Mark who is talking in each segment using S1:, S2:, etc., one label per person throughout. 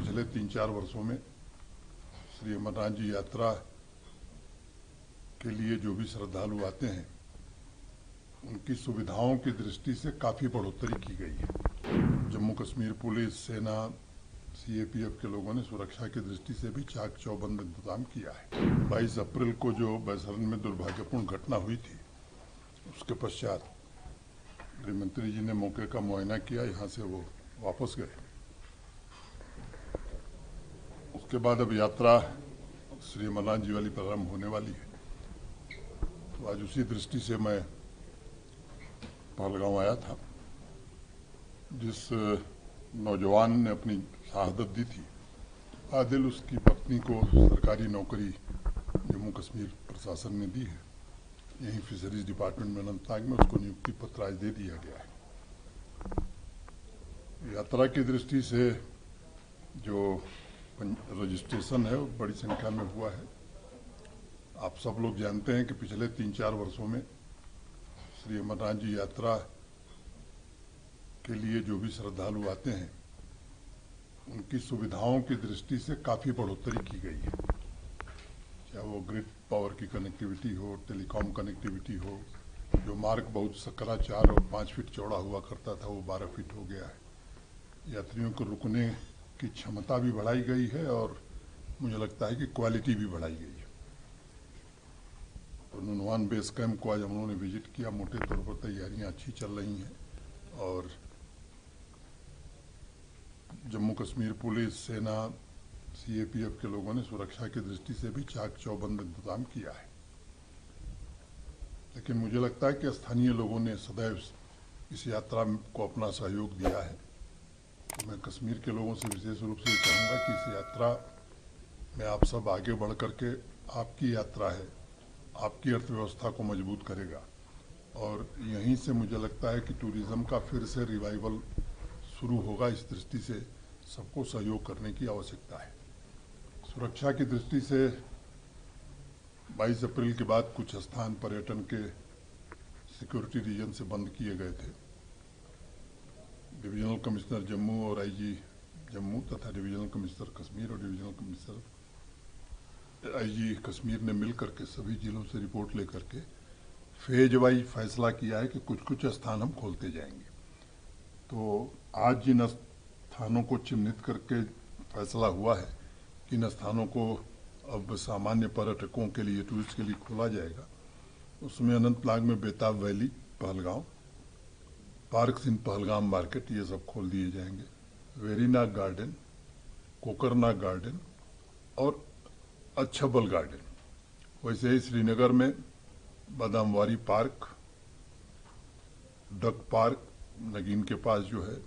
S1: पिछले 3-4 वर्षों में श्री अमरनाथ जी यात्रा के लिए जो भी श्रद्धालु आते हैं उनकी सुविधाओं की दृष्टि से काफ़ी बढ़ोतरी की गई है। जम्मू कश्मीर पुलिस, सेना, सीएपीएफ के लोगों ने सुरक्षा की दृष्टि से भी चाक चौबंद इंतजाम किया है। 22 अप्रैल को जो बैसरन में दुर्भाग्यपूर्ण घटना हुई थी, उसके पश्चात गृह मंत्री जी ने मौके का मुआयना किया, यहाँ से वो वापस गए। उसके बाद अब यात्रा श्री अमरनाथ जी वाली प्रारंभ होने वाली है। तो आज उसी दृष्टि से मैं पहलगांव आया था। जिस नौजवान ने अपनी शहादत दी थी, आदिल उसकी पत्नी को सरकारी नौकरी जम्मू कश्मीर प्रशासन ने दी है। यहीं फिशरीज डिपार्टमेंट में अनंतनाग में उसको नियुक्ति पत्र आज दे दिया गया है। यात्रा की दृष्टि से जो रजिस्ट्रेशन है वो बड़ी संख्या में हुआ है। आप सब लोग जानते हैं कि पिछले 3-4 वर्षों में श्री अमरनाथ जी यात्रा के लिए जो भी श्रद्धालु आते हैं उनकी सुविधाओं की दृष्टि से काफ़ी बढ़ोतरी की गई है। चाहे वो ग्रिड पावर की कनेक्टिविटी हो, टेलीकॉम कनेक्टिविटी हो, जो मार्ग बहुत सकरा 4 और 5 फीट चौड़ा हुआ करता था वो 12 फीट हो गया है। यात्रियों को रुकने की क्षमता भी बढ़ाई गई है और मुझे लगता है कि क्वालिटी भी बढ़ाई गई है। तो नुनवान बेस कैंप को आज हम लोगों ने विजिट किया। मोटे तौर पर तैयारियां अच्छी चल रही हैं और जम्मू कश्मीर पुलिस, सेना, सीएपीएफ के लोगों ने सुरक्षा की दृष्टि से भी चाक चौबंद इंतजाम किया है। लेकिन मुझे लगता है कि स्थानीय लोगों ने सदैव इस यात्रा को अपना सहयोग दिया है। तो मैं कश्मीर के लोगों से विशेष रूप से चाहूँगा कि इस यात्रा में आप सब आगे बढ़ करके, आपकी यात्रा है, आपकी अर्थव्यवस्था को मजबूत करेगा और यहीं से मुझे लगता है कि टूरिज़्म का फिर से रिवाइवल शुरू होगा। इस दृष्टि से सबको सहयोग करने की आवश्यकता है। सुरक्षा की दृष्टि से 22 अप्रैल के बाद कुछ स्थान पर्यटन के सिक्योरिटी रीजन से बंद किए गए थे। डिविजनल कमिश्नर जम्मू और आईजी जम्मू तथा डिविजनल कमिश्नर कश्मीर और डिविजनल कमिश्नर आईजी कश्मीर ने मिल करके सभी जिलों से रिपोर्ट लेकर के फेज वाइज फैसला किया है कि कुछ कुछ स्थान हम खोलते जाएंगे। तो आज जिन स्थानों को चिन्हित करके फैसला हुआ है कि इन स्थानों को अब सामान्य पर्यटकों के लिए, टूरिस्ट के लिए खोला जाएगा, उसमें अनंतनाग में बेताब वैली, पहलगांव, पार्क्स इन पहलगाम मार्केट, ये सब खोल दिए जाएंगे। वेरीनाग गार्डन, कोकरनाग गार्डन और अच्छबल गार्डन। वैसे ही श्रीनगर में बादामवारी पार्क, डक पार्क नगीन के पास जो है,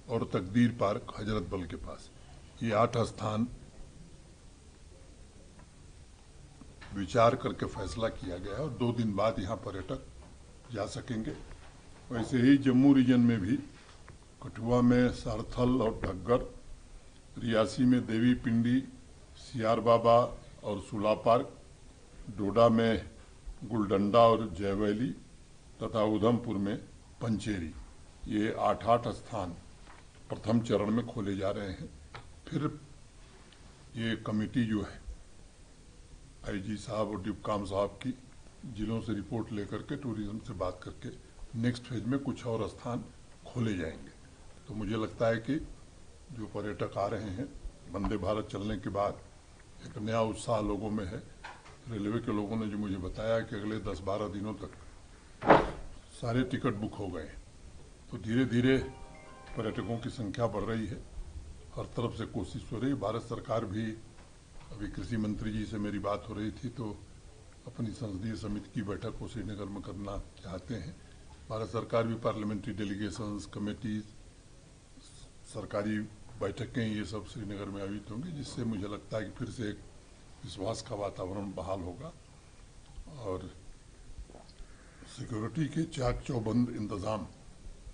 S1: और तकदीर पार्क हजरत बल के पास, ये 8 स्थान विचार करके फैसला किया गया है और 2 दिन बाद यहाँ पर्यटक जा सकेंगे। वैसे ही जम्मू रीजन में भी कठुआ में सारथल और ढग्गर, रियासी में देवी पिंडी, सियार बाबा और सुला पार्क, डोडा में गुलडंडा और जयवैली तथा उधमपुर में पंचेरी, ये 8 स्थान प्रथम चरण में खोले जा रहे हैं। फिर ये कमेटी जो है आईजी साहब और डिप्काम साहब की जिलों से रिपोर्ट लेकर के, टूरिज्म से बात करके नेक्स्ट फेज में कुछ और स्थान खोले जाएंगे। तो मुझे लगता है कि जो पर्यटक आ रहे हैं, वंदे भारत चलने के बाद एक नया उत्साह लोगों में है। रेलवे के लोगों ने जो मुझे बताया कि अगले 10-12 दिनों तक सारे टिकट बुक हो गए। तो धीरे धीरे पर्यटकों की संख्या बढ़ रही है। हर तरफ से कोशिश हो रही है। भारत सरकार भी, अभी कृषि मंत्री जी से मेरी बात हो रही थी, तो अपनी संसदीय समिति की बैठक को श्रीनगर में करना चाहते हैं। भारत सरकार भी पार्लियामेंट्री डेलीगेशंस, कमेटीज, सरकारी बैठकें, ये सब श्रीनगर में आयोजित होंगी, जिससे मुझे लगता है कि फिर से एक विश्वास का वातावरण बहाल होगा और सिक्योरिटी के चाक चौबंद इंतज़ाम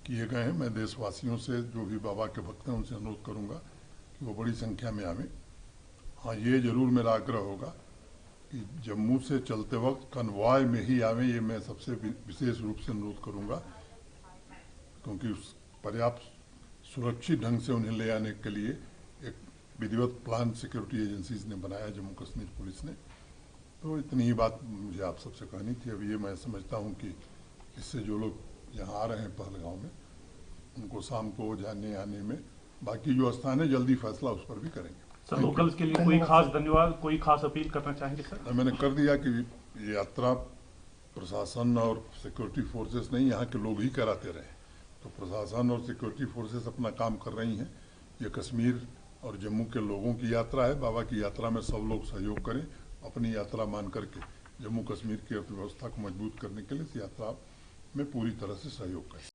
S1: किए गए हैं। मैं देशवासियों से, जो भी बाबा के भक्त हैं, उनसे अनुरोध करूंगा कि वो बड़ी संख्या में आवें। हाँ, ये जरूर मेरा आग्रह होगा कि जम्मू से चलते वक्त कन्वॉय में ही आवें, ये मैं सबसे विशेष रूप से अनुरोध करूंगा, क्योंकि पर्याप्त सुरक्षित ढंग से उन्हें ले आने के लिए एक विधिवत प्लान सिक्योरिटी एजेंसीज ने बनाया, जम्मू कश्मीर पुलिस ने। तो इतनी ही बात मुझे आप सबसे कहनी थी। अब ये मैं समझता हूँ कि इससे जो लोग यहाँ आ रहे हैं पहलगांव में, उनको शाम को जाने आने में, बाकी जो स्थान है जल्दी फैसला उस पर भी करेंगे।
S2: सर, लोकल्स के लिए कोई खास धन्यवाद, कोई खास अपील करना चाहेंगे सर?
S1: मैंने कर दिया कि ये यात्रा प्रशासन और सिक्योरिटी फोर्सेस नहीं, यहाँ के लोग ही कराते रहे। तो प्रशासन और सिक्योरिटी फोर्सेस अपना काम कर रही हैं। ये कश्मीर और जम्मू के लोगों की यात्रा है। बाबा की यात्रा में सब लोग सहयोग करें, अपनी यात्रा मान करके जम्मू कश्मीर की अर्थव्यवस्था को मजबूत करने के लिए इस यात्रा में पूरी तरह से सहयोग करें।